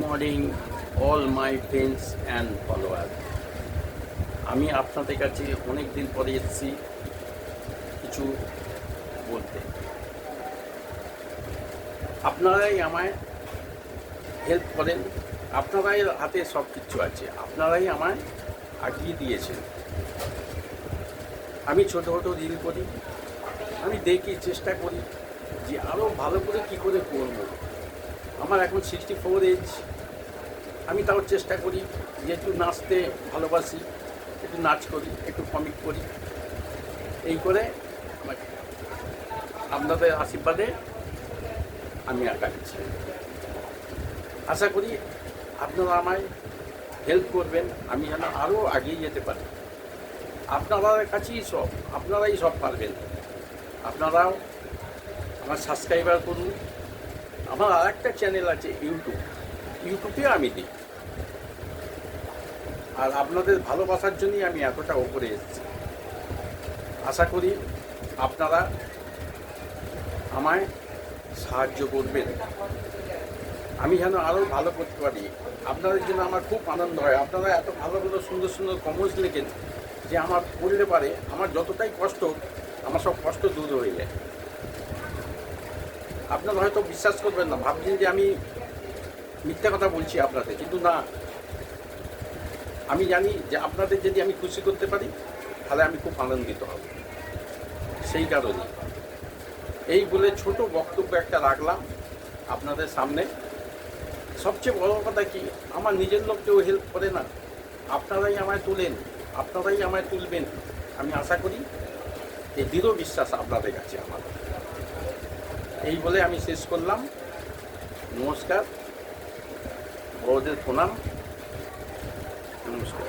Morning all my friends and follower. আমি আপনাদের কাছে অনেক দিন পরে এসেছি কিছু বলতে। আপনারাই আমায় হেল্প করেন, আপনারাই হাতে সব কিছু আছে, আপনারাই আমায় আগিয়ে দিয়েছেন। আমি ছোটো ছোটো রিল করি, আমি দেখি, চেষ্টা করি যে আরও ভালো করে কী করে করব। আমার এখন 64 এজ, আমি তাও চেষ্টা করি যে একটু নাচতে ভালোবাসি, একটু নাচ করি, একটু কমিক করি। এই করে আপনাদের আশীর্বাদে আমি আগাচ্ছি। আশা করি আপনারা আমায় হেল্প করবেন, আমি যেন আরও এগিয়ে যেতে পারি। আপনাদের কাছেই সব, আপনারাই সব পারবেন। আপনারাও আমার সাবস্ক্রাইবার করুন। আমার আর একটা চ্যানেল আছে ইউটিউবে আমি দিই। আর আপনাদের ভালোবাসার জন্যই আমি এতটা ওপরে এসেছি। আশা করি আপনারা আমায় সাহায্য করবেন, আমি যেন আরও ভালো করতে পারি। আপনাদের জন্য আমার খুব আনন্দ হয়। আপনারা এত ভালো ভালো সুন্দর সুন্দর কমেন্টস লেখেন যে আমার পড়লে পারে আমার যতটাই কষ্ট, আমার সব কষ্ট দূর হয়ে যায়। আপনারা হয়তো বিশ্বাস করবেন না, ভাবছেন যে আমি মিথ্যা কথা বলছি আপনাদের, কিন্তু না, আমি জানি যে আপনাদের যদি আমি খুশি করতে পারি তাহলে আমি খুব আনন্দিত হব। সেই কারণে এই বলে ছোট বক্তব্য একটা রাখলাম আপনাদের সামনে। সবচেয়ে বড় কথা কি, আমার নিজের লোক কেউ হেল্প করে না, আপনারাই আমায় তোলেন, আপনারাই আমায় তুলবেন। আমি আশা করি, এই দৃঢ় বিশ্বাস আপনাদের কাছে আমার। এই বলে আমি শেষ করলাম। নমস্কার, বড়দের প্রণাম, নমস্কার।